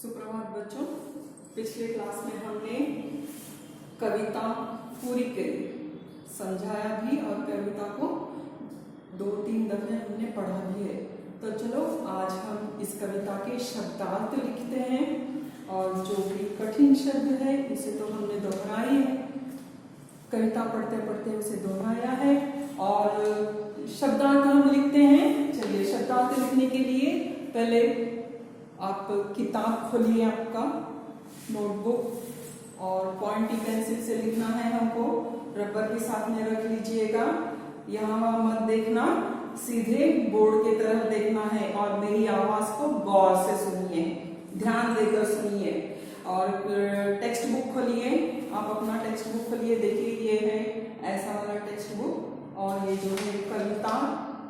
सुप्रभात बच्चों। पिछले क्लास में हमने कविता पूरी करी, समझाया भी और कविता को 2-3 दफे हमने पढ़ा भी है। तो चलो आज हम इस कविता के शब्दार्थ लिखते हैं और जो भी कठिन शब्द है उसे तो हमने दोहराई है, कविता पढ़ते पढ़ते उसे दोहराया है और शब्दार्थ हम लिखते हैं। चलिए शब्दार्थ लिखने के लिए पहले आप किताब खोलिए, आपका नोटबुक, और पॉइंटी पेंसिल से लिखना है हमको। रबर भी साथ में रख लीजिएगा, यहाँ मत देखना, सीधे बोर्ड की तरफ देखना है और मेरी आवाज को गौर से सुनिए, ध्यान देकर सुनिए। और टेक्स्ट बुक खोलिए, आप अपना टेक्स्ट बुक खोलिए, देखिए ये है ऐसा वाला टेक्स्ट बुक और ये जो है कविता,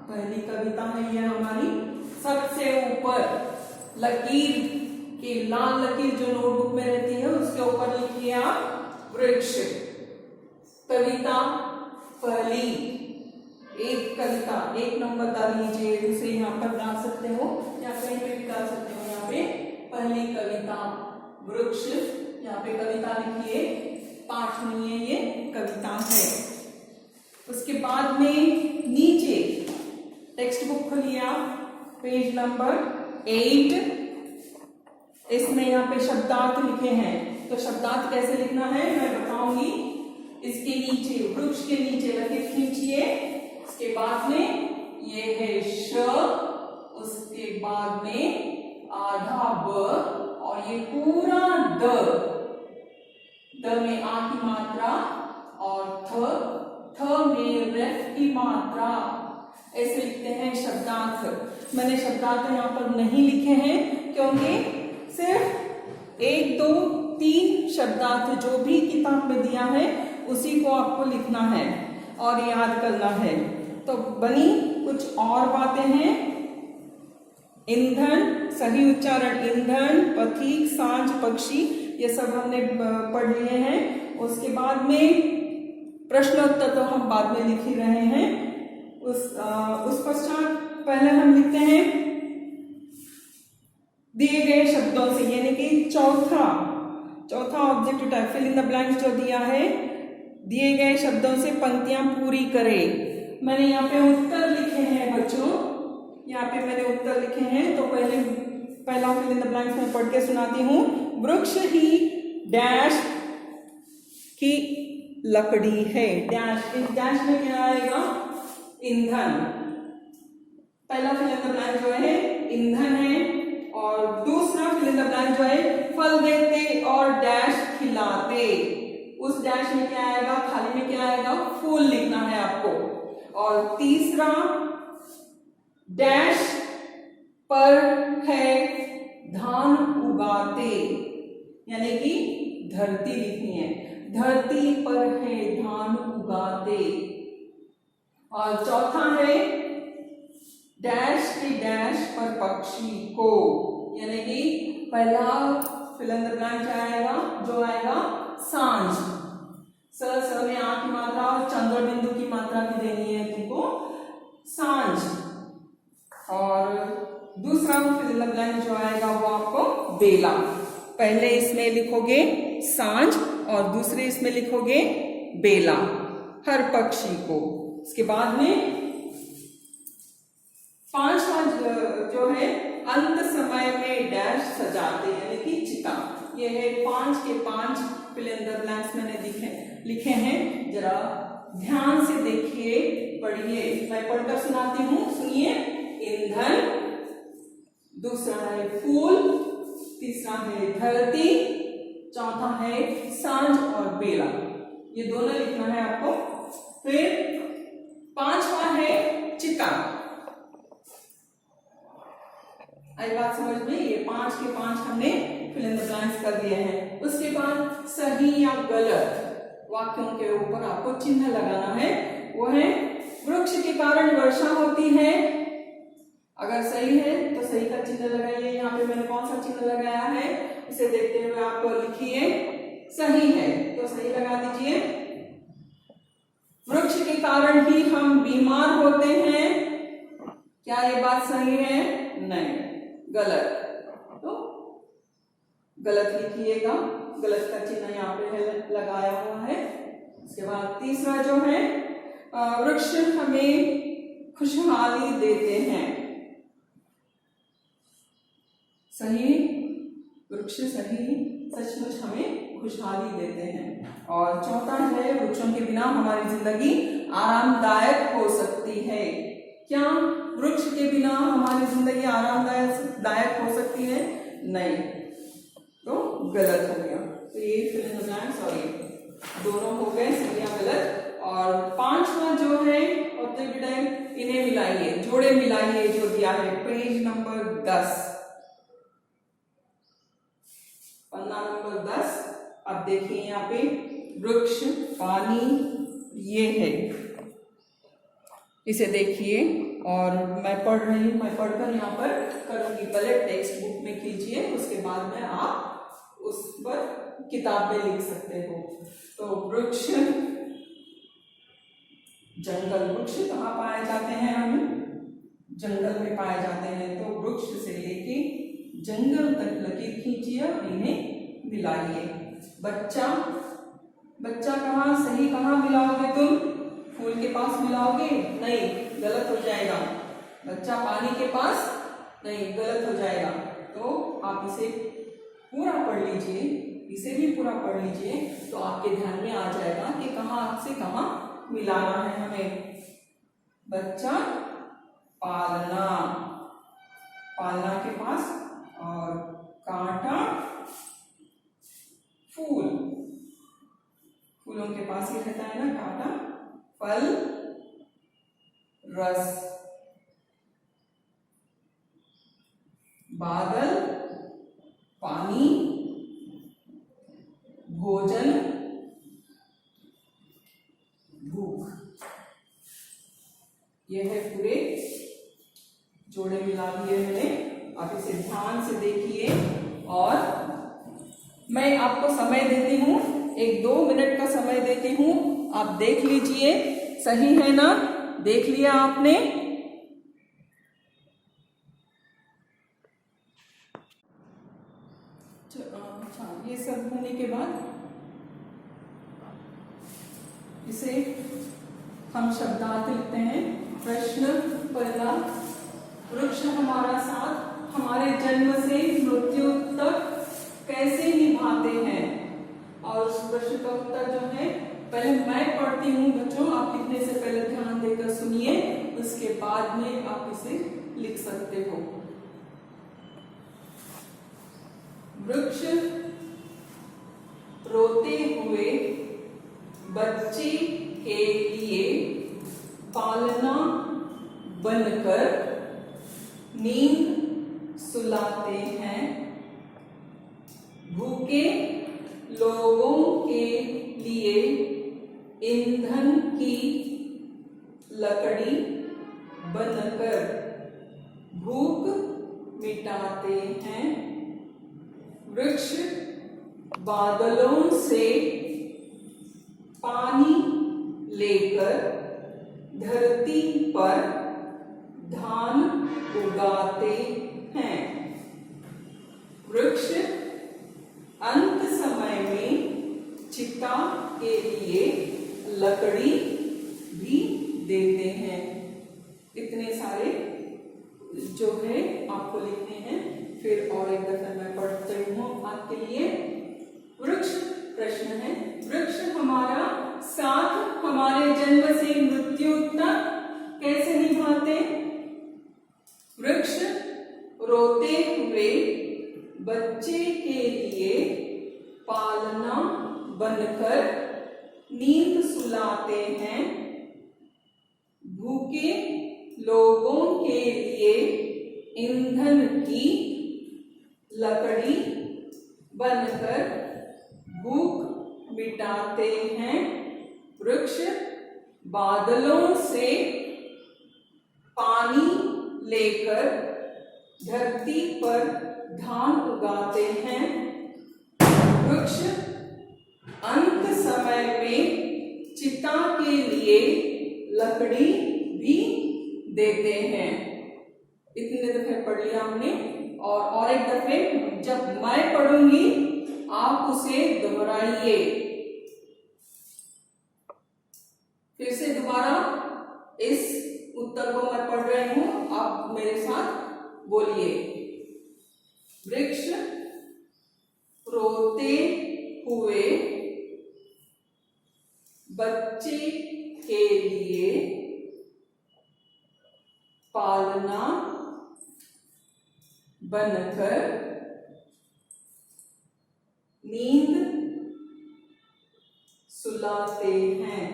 पहली कविता है ये हमारी। सबसे ऊपर लकीर की लाल लकीर जो नोटबुक में रहती है उसके ऊपर लिखिए आप वृक्ष। कविता पहली, एक कविता 1 नंबर डाल लीजिए, उसे यहाँ पर डाल सकते हो या कहीं पे भी डाल सकते हो। यहाँ पे पहली कविता वृक्ष, यहाँ पे कविता लिखिए, पाठ नहीं है ये कविता है। उसके बाद में नीचे टेक्स्ट बुक खोलिए आप, पेज नंबर 8, इसमें यहाँ पे शब्दार्थ लिखे हैं। तो शब्दार्थ कैसे लिखना है मैं बताऊंगी। इसके नीचे, वृक्ष के नीचे लकीर खींचिए, उसके बाद में ये है श, उसके बाद में आधा ब और ये पूरा द में आ की मात्रा और थ में रेफ की मात्रा, ऐसे लिखते हैं शब्दार्थ। मैंने शब्दार्थ यहाँ पर नहीं लिखे हैं क्योंकि सिर्फ 1, 2, 3 शब्दार्थ जो भी किताब में दिया है उसी को आपको लिखना है और याद करना है। तो बनी कुछ और बातें हैं। ईंधन, सही उच्चारण ईंधन, पथिक, सांझ, पक्षी, ये सब हमने पढ़ लिए हैं। उसके बाद में प्रश्नोत्तर तो हम बाद में लिख ही रहे हैं। उस पश्चात पहले हम लिखते हैं दिए गए शब्दों से, यानी कि चौथा objective type, fill in the blanks जो दिया है, दिए गए शब्दों से पंक्तियां पूरी करें। मैंने यहाँ पे उत्तर लिखे हैं बच्चों, यहाँ पे मैंने उत्तर लिखे हैं। तो पहला फिल इन द ब्लैंक्स में पढ़ के सुनाती हूँ। वृक्ष ही डैश की लकड़ी है, डैश, इस डैश में क्या आएगा? ईंधन। पहला फिल इन द ब्लैंक जो है ईंधन है और दूसरा फिल इन द ब्लैंक जो है फल देते और डैश खिलाते। उस डैश में क्या आएगा? खाली में क्या आएगा? फूल लिखना है आपको। और तीसरा डैश पर है धान उगाते, यानी कि धरती लिखनी है, धरती पर है धान उगाते। और चौथा है डैश के डैश पर पक्षी को, यानी कि पहला फिल इन द ब्लैंक क्या आएगा? जो आएगा सांझ, स में आ की मात्रा और चंद्र बिंदु की मात्रा भी देनी है तुमको, सांझ। और दूसरा फिल इन द ब्लैंक जो आएगा वो आपको बेला। पहले इसमें लिखोगे सांझ और दूसरे इसमें लिखोगे बेला, हर पक्षी को। इसके बाद में पांचवा जो है अंत समय में डैश सजाते, यानी कि चिता। ये है 5 के 5 फिल इन द ब्लैंक्स मैंने लिखे हैं। जरा ध्यान से देखिए, पढ़िए, मैं पढ़कर सुनाती हूँ, सुनिए। ईंधन, दूसरा है फूल, तीसरा है धरती, चौथा है सांझ और बेला। ये दोनों लिखना है आपको। फिर पांचवा है चिता। आई बात समझ में? ये 5 के 5 हमने फिल इन द ब्लैंक्स कर दिए हैं। उसके बाद सही या गलत वाक्यों के ऊपर आपको चिन्ह लगाना है। वो है वृक्ष के कारण वर्षा होती है, अगर सही है तो सही का चिन्ह लगाइए। यहाँ पे मैंने कौन सा चिन्ह लगाया है इसे देखते हुए आप लिखिए। सही है तो सही लगा दीजिए। वृक्ष के कारण ही हम बीमार होते हैं, क्या ये बात सही है? नहीं, गलत। तो गलत लिखिएगा, गलत का चिन्ह यहाँ पे है लगाया हुआ है। उसके बाद तीसरा जो है वृक्ष हमें खुशहाली देते हैं। सही, वृक्ष सही, सचमुच हमें खुशहाली देते हैं। और चौथा है वृक्षों के बिना हमारी जिंदगी आरामदायक हो सकती है। क्या वृक्ष के बिना हमारी जिंदगी आरामदायक हो सकती है? नहीं, तो गलत हो गया। तो ये फिल हो जाए, सॉरी दोनों हो गए सही या गलत। और पांचवा जो है ऑब्जेक्टिव, इन्हें मिलाइए, जोड़े मिलाइए जो दिया है पेज नंबर 10, पन्ना नंबर 10। अब देखिए यहाँ पे वृक्ष, पानी, ये है, इसे देखिए। और मैं पढ़ रही हूँ, मैं पढ़कर यहाँ पर करूंगी, पहले टेक्स्ट बुक में कीजिए, उसके बाद में आप उस पर किताब में लिख सकते हो। तो वृक्ष, जंगल, वृक्ष कहाँ पाए जाते हैं? हम जंगल में पाए जाते हैं। तो वृक्ष से लेके जंगल तक लकीर खींचिए और इन्हें मिलाइए। बच्चा, बच्चा कहाँ सही, कहाँ मिलाओगे तुम? फूल के पास मिलाओगे? नहीं, गलत हो जाएगा। बच्चा पानी के पास? नहीं, गलत हो जाएगा। तो आप इसे पूरा पढ़ लीजिए, इसे भी पूरा पढ़ लीजिए, तो आपके ध्यान में आ जाएगा कि कहाँ से कहाँ मिलाना है हमें। बच्चा, पालना, पालना के पास, और कांटा, फूल, फूलों के पास ही रहता है ना कांटा। फल, रस, बादल, पानी, भोजन, भूख। यह है पूरे जोड़े मिला दिए मैंने। आप इसे ध्यान से देखिए और मैं आपको समय देती हूँ, 1-2 मिनट का समय देती हूँ, आप देख लीजिए सही है ना? देख लिया आपने? अच्छा, ये सब होने के बाद इसे हम शब्दार्थ लिखते हैं। प्रश्न पहला, वृक्ष हमारा साथ हमारे जन्म से मृत्यु तक कैसे निभाते हैं? और उस प्रश्न का उत्तर जो है, पहले मैं पढ़ती हूँ बच्चों, आप लिखने से पहले ध्यान देकर सुनिए, उसके बाद में आप इसे लिख सकते हो। वृक्ष रोते हुए बच्चे के लिए पालना बनकर नींद सुलाते हैं। भूखे लोगों के लिए ईंधन की लकड़ी बनकर भूख मिटाते हैं। वृक्ष बादलों से पानी लेकर धरती पर धान उगाते हैं। वृक्ष अंत समय में चिता के लिए लकड़ी भी देते हैं। इतने सारे जो है आपको लिखने हैं। फिर और एक दफा मैं पढ़ती हूँ आपके लिए। वृक्ष, प्रश्न है, वृक्ष हमारा साथ हमारे जन्म से मृत्यु तक कैसे निभाते? वृक्ष रोते हुए बच्चे के लिए पालना बनकर नींद सुलाते हैं। भूखे लोगों के लिए ईंधन की लकड़ी बनकर भूख मिटाते हैं। वृक्ष बादलों से पानी लेकर धरती पर धान उगाते हैं। वृक्ष अंत समय में चिता के लिए लकड़ी भी देते हैं। इतने दफे पढ़ लिया हमने। और एक दफे जब मैं पढ़ूंगी आप उसे दोहराइए। फिर से दोबारा इस उत्तर को मैं पढ़ रही हूं, आप मेरे साथ बोलिए। वृक्ष रोते हुए बच्चे के लिए पालना बनकर नींद सुलाते हैं।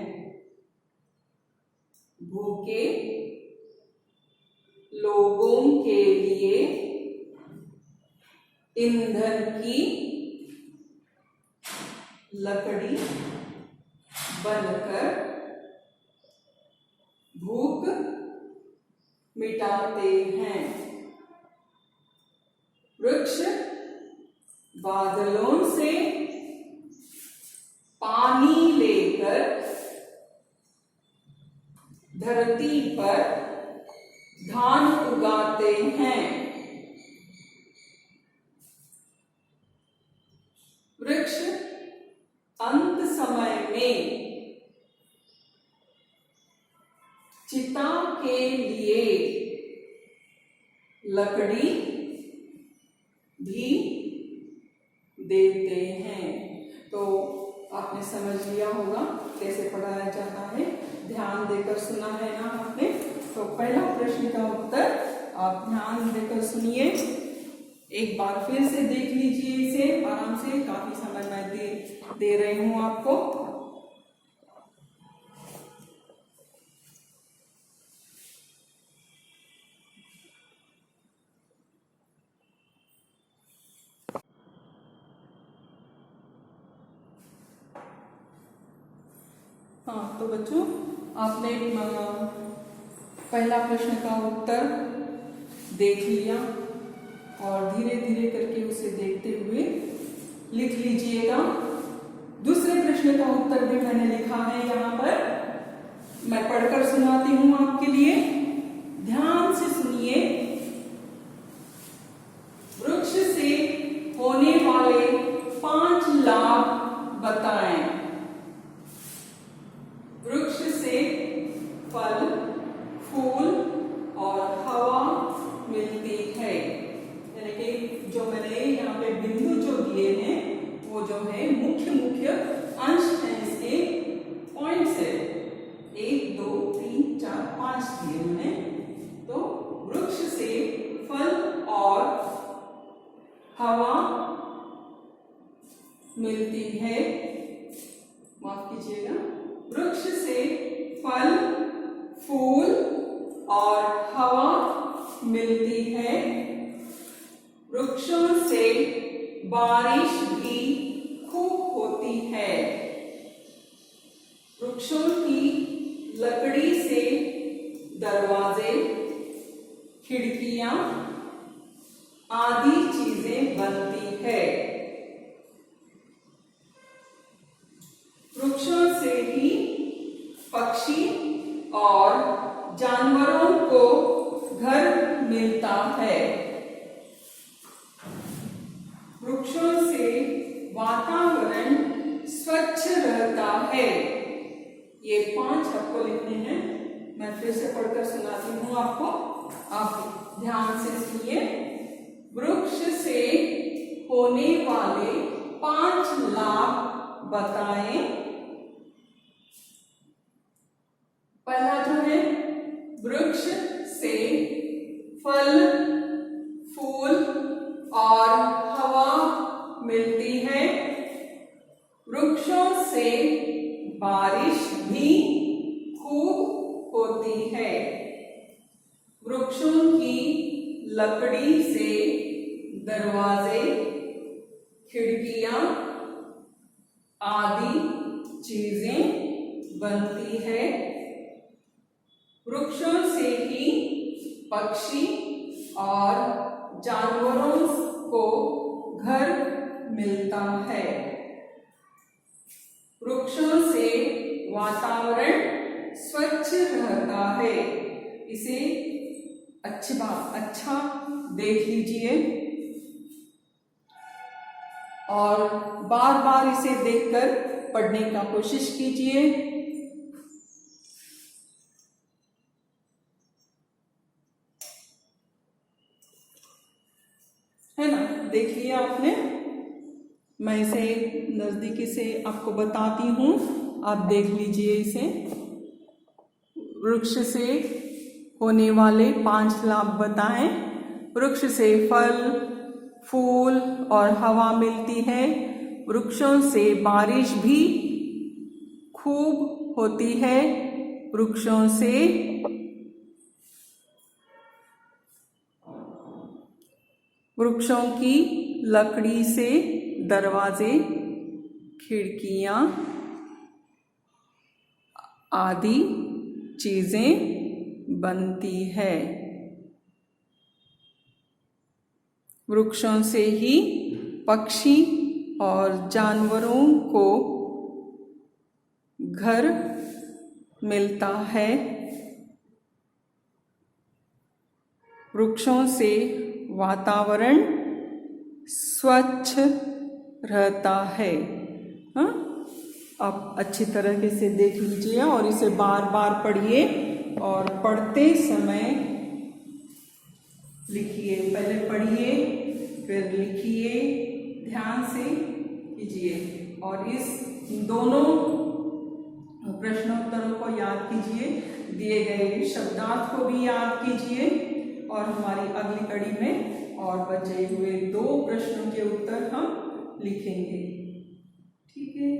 भूखे लोगों के लिए ईंधन की लकड़ी बनकर भूख मिटाते हैं। वृक्ष बादलों से पानी लेकर धरती पर धान उगाते हैं। वृक्ष अंत समय में चिता के लिए लकड़ी भी देते हैं। तो आपने समझ लिया होगा कैसे पढ़ाया जाता है, ध्यान देकर सुना है ना आपने। तो पहला प्रश्न का उत्तर आप ध्यान देकर सुनिए, एक बार फिर से देख लीजिए इसे आराम से, काफी समय मैं दे रही हूं आपको। हाँ, तो बच्चों आपने पहला प्रश्न का उत्तर देख लिया और धीरे धीरे करके उसे देखते हुए लिख लीजिएगा। दूसरे प्रश्न का उत्तर भी मैंने लिखा है यहाँ पर, मैं पढ़कर सुनाती हूँ आपके लिए, ध्यान से सुनिए। वृक्ष से होने वाले 5 लाभ बताएं। वृक्ष से फल, फूल और हवा मिलती है। यानी कि जो मैंने यहाँ पे बिंदु जो दिए हैं वो जो है मुख्य मुख्य अंश हैं, इसके पॉइंट्स है, 1 2 3 4 5 दिए मैंने। तो वृक्ष से फल और हवा मिलती है, माफ कीजिएगा, वृक्ष से फल, फूल और हवा मिलती है। वृक्षों से बारिश भी खूब होती है। वृक्षों की लकड़ी से दरवाजे, खिड़कियां आदि चीजें बनती है। वृक्षों से ही पक्षी और जानवरों को घर मिलता है। वृक्षों से वातावरण स्वच्छ रहता है। ये 5 आपको लिखने हैं, मैं फिर से पढ़कर सुनाती हूँ आपको, आप ध्यान से सुनिए। वृक्ष से होने वाले 5 लाभ बताएं। पहला जो है, वृक्ष से फल, फूल और हवा मिलती है। वृक्षों से बारिश भी खूब होती है। वृक्षों की लकड़ी से दरवाजे, खिड़कियां आदि चीजें बनती है। वृक्षों से ही पक्षी और जानवरों को घर मिलता है। वृक्षों से वातावरण स्वच्छ रहता है। इसे अच्छा देख लीजिए और बार बार इसे देखकर पढ़ने का कोशिश कीजिए। है ना, देख लिया आपने। मैं इसे नजदीकी से आपको बताती हूँ, आप देख लीजिए इसे। वृक्ष से होने वाले 5 लाभ बताएं। वृक्ष से फल, फूल और हवा मिलती है। वृक्षों से बारिश भी खूब होती है। वृक्षों से वृक्षों की लकड़ी से दरवाजे, खिड़कियां आदि चीजें बनती है। वृक्षों से ही पक्षी और जानवरों को घर मिलता है। वृक्षों से वातावरण स्वच्छ रहता है। हाँ, आप अच्छी तरीके से देख लीजिए और इसे बार बार पढ़िए और पढ़ते समय लिखिए। पहले पढ़िए फिर लिखिए, ध्यान से कीजिए और इस दोनों प्रश्नोत्तरों को याद कीजिए, दिए गए शब्दार्थ को भी याद कीजिए और हमारी अगली कड़ी में और बचे हुए 2 प्रश्नों के उत्तर हम लिखेंगे। ठीक है।